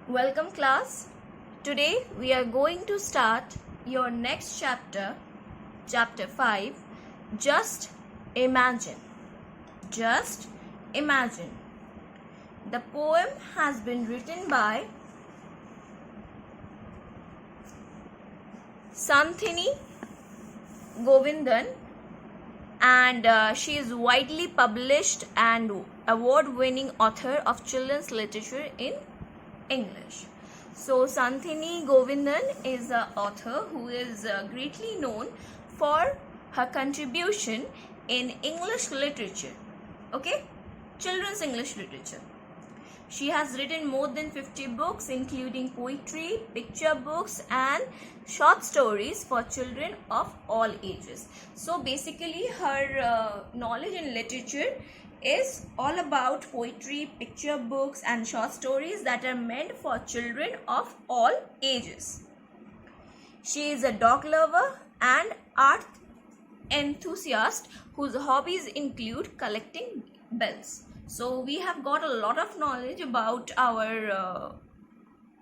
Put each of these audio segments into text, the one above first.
Welcome class. Today we are going to start your next chapter, chapter 5, Just Imagine. Just Imagine. The poem has been written by Santhini Govindan and she is widely published and award-winning author of children's literature in English. So Santhini Govindan is an author who is greatly known for her contribution in English literature. Okay, children's English literature. She has written more than 50 books including poetry, picture books and short stories for children of all ages. So basically her knowledge in literature is all about poetry, picture books and short stories that are meant for children of all ages. She is a dog lover and art enthusiast whose hobbies include collecting bells. So we have got a lot of knowledge about our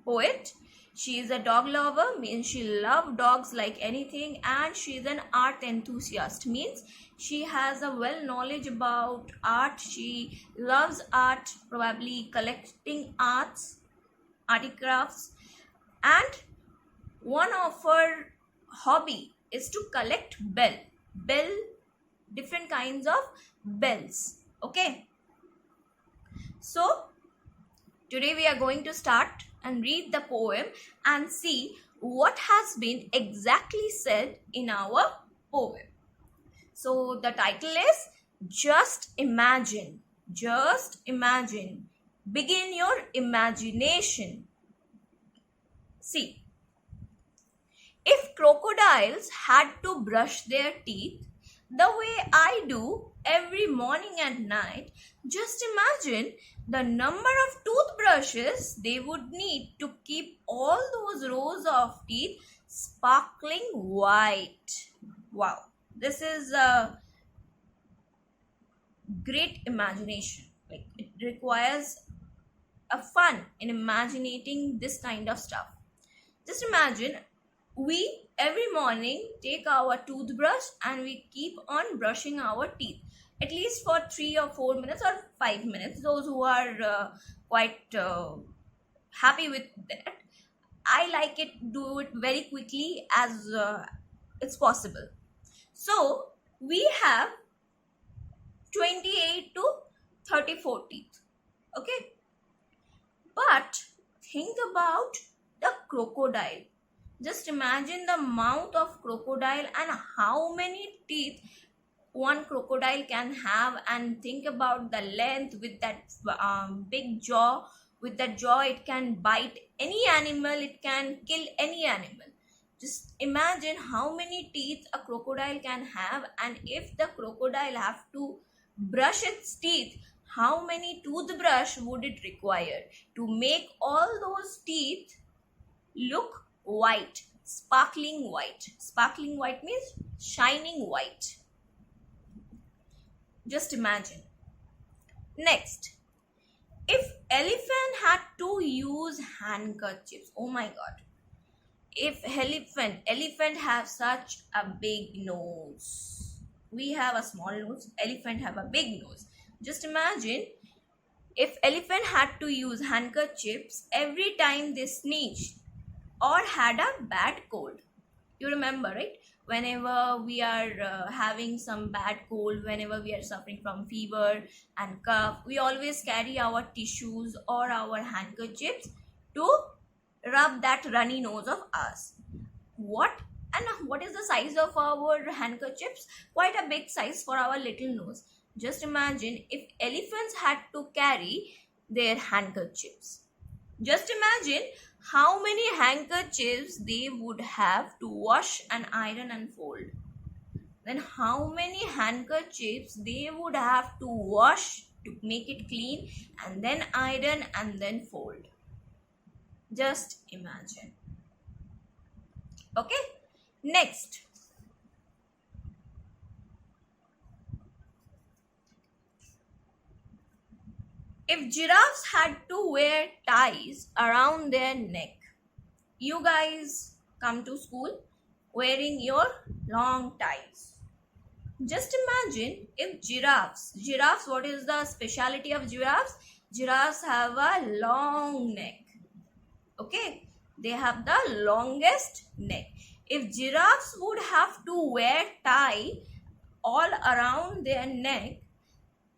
poet. She is a dog lover, means she loves dogs like anything, and she is an art enthusiast, means she has a well knowledge about art. She loves art, probably collecting arts, articrafts, and one of her hobby is to collect different kinds of bells. Okay, so today we are going to start and read the poem and see what has been exactly said in our poem. So the title is Just Imagine. Just imagine. Begin your imagination. See, if crocodiles had to brush their teeth the way I do every morning and night, just imagine the number of toothbrushes they would need to keep all those rows of teeth sparkling white. Wow, this is a great imagination. Like, it requires a fun in imagining this kind of stuff. Just imagine we every morning take our toothbrush and we keep on brushing our teeth at least for 3 or 4 minutes or 5 minutes. Those who are quite happy with that, I like it, do it very quickly as it's possible. So we have 28 to 34 teeth. Okay, but think about the crocodile. Just imagine the mouth of crocodile and how many teeth one crocodile can have, and think about the length with that big jaw. With that jaw it can bite any animal, it can kill any animal. Just imagine how many teeth a crocodile can have, and if the crocodile have to brush its teeth, how many toothbrush would it require to make all those teeth look white, sparkling white. Sparkling white means shining white. Just imagine. Next, if elephant had to use handkerchiefs, oh my god, if elephant have such a big nose, we have a small nose, elephant have a big nose. Just imagine if elephant had to use handkerchiefs every time they sneezed or had a bad cold. You remember, right? Whenever we are having some bad cold, whenever we are suffering from fever and cough, we always carry our tissues or our handkerchiefs to rub that runny nose of ours. What is the size of our handkerchiefs? Quite a big size for our little nose. Just imagine if elephants had to carry their handkerchiefs. Just imagine how many handkerchiefs they would have to wash and iron and fold. Then how many handkerchiefs they would have to wash to make it clean, and then iron and then fold. Just imagine. Okay, next. If giraffes had to wear ties around their neck, you guys come to school wearing your long ties. Just imagine if giraffes, what is the speciality of giraffes? Giraffes have a long neck. Okay, they have the longest neck. If giraffes would have to wear tie all around their neck,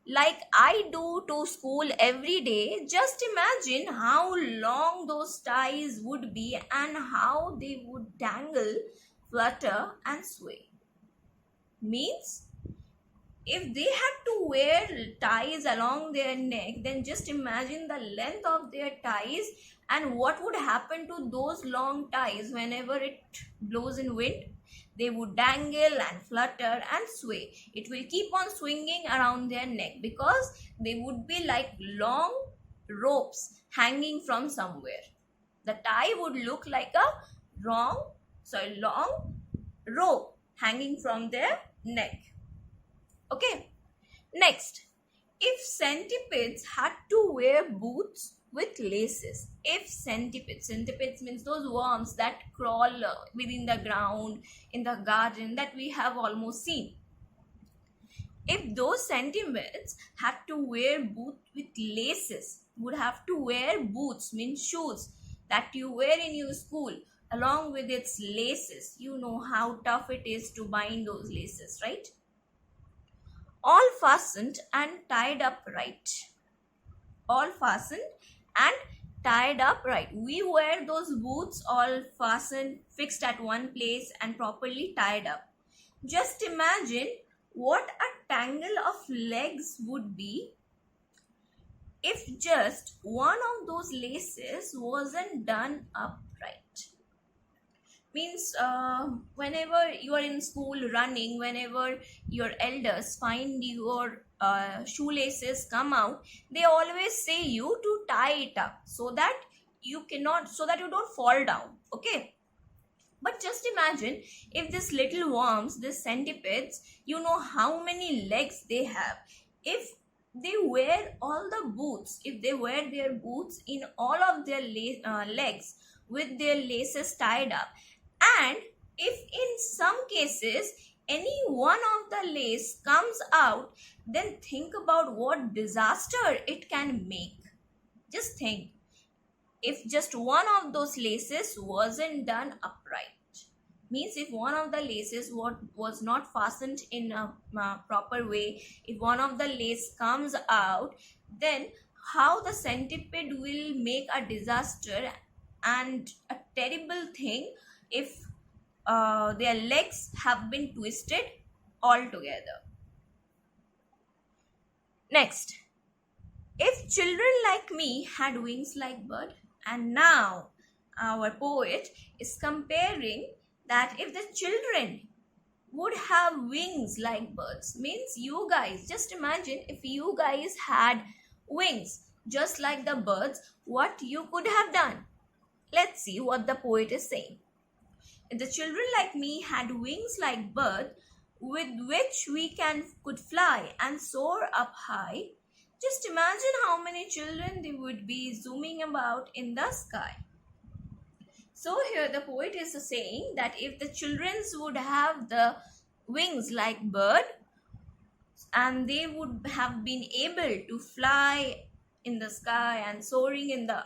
like I do to school every day, just imagine how long those ties would be and how they would dangle, flutter, and sway. Means if they had to wear ties along their neck, then just imagine the length of their ties and what would happen to those long ties whenever it blows in wind. They would dangle and flutter and sway. It will keep on swinging around their neck because they would be like long ropes hanging from somewhere. The tie would look like a long rope hanging from their neck. Okay, next, if centipedes had to wear boots with laces, if centipedes means those worms that crawl within the ground in the garden that we have almost seen. If those centipedes had to wear boots with laces, would have to wear boots means shoes that you wear in your school along with its laces. You know how tough it is to bind those laces, right? All fastened and tied up right. All fastened and tied up right. We wear those boots all fastened, fixed at one place and properly tied up. Just imagine what a tangle of legs would be if just one of those laces wasn't done upright. Means whenever you are in school running, whenever your elders find your shoelaces come out, they always say you to tie it up so that you don't fall down. Okay, but just imagine if these little worms, these centipedes, you know how many legs they have. If they wear all the boots, if they wear their boots in all of their legs with their laces tied up, and if in some cases any one of the lace comes out, then think about what disaster it can make. Just think, if just one of those laces wasn't done upright, means if one of the laces was not fastened in a proper way, if one of the lace comes out, then how the centipede will make a disaster and a terrible thing if their legs have been twisted altogether. Next, if children like me had wings like bird, and now our poet is comparing that if the children would have wings like birds, means you guys, just imagine if you guys had wings just like the birds, what you could have done. Let's see what the poet is saying. If the children like me had wings like birds, with which we could fly and soar up high, just imagine how many children they would be zooming about in the sky. So here the poet is saying that if the children would have the wings like bird and they would have been able to fly in the sky and soaring in the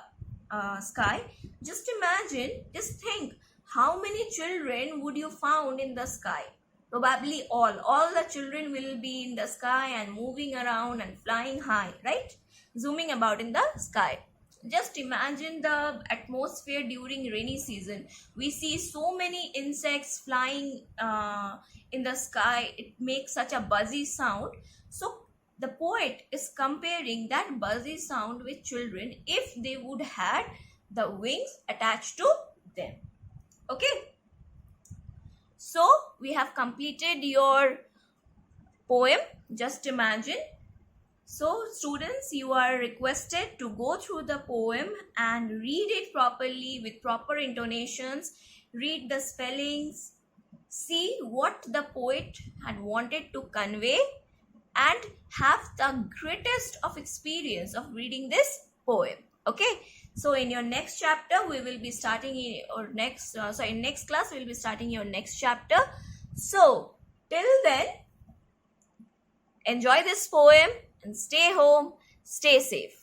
sky, just imagine, just think, how many children would you found in the sky? Probably all the children will be in the sky and moving around and flying high, right? Zooming about in the sky. Just imagine the atmosphere during rainy season. We see so many insects flying in the sky. It makes such a buzzy sound. So the poet is comparing that buzzy sound with children if they would had the wings attached to them. Okay, so we have completed your poem, Just Imagine. So students, you are requested to go through the poem and read it properly with proper intonations, read the spellings, see what the poet had wanted to convey, and have the greatest of experience of reading this poem. Okay, so in your next chapter we will be starting in next class we will be starting your next chapter. So till then, enjoy this poem and stay home, stay safe.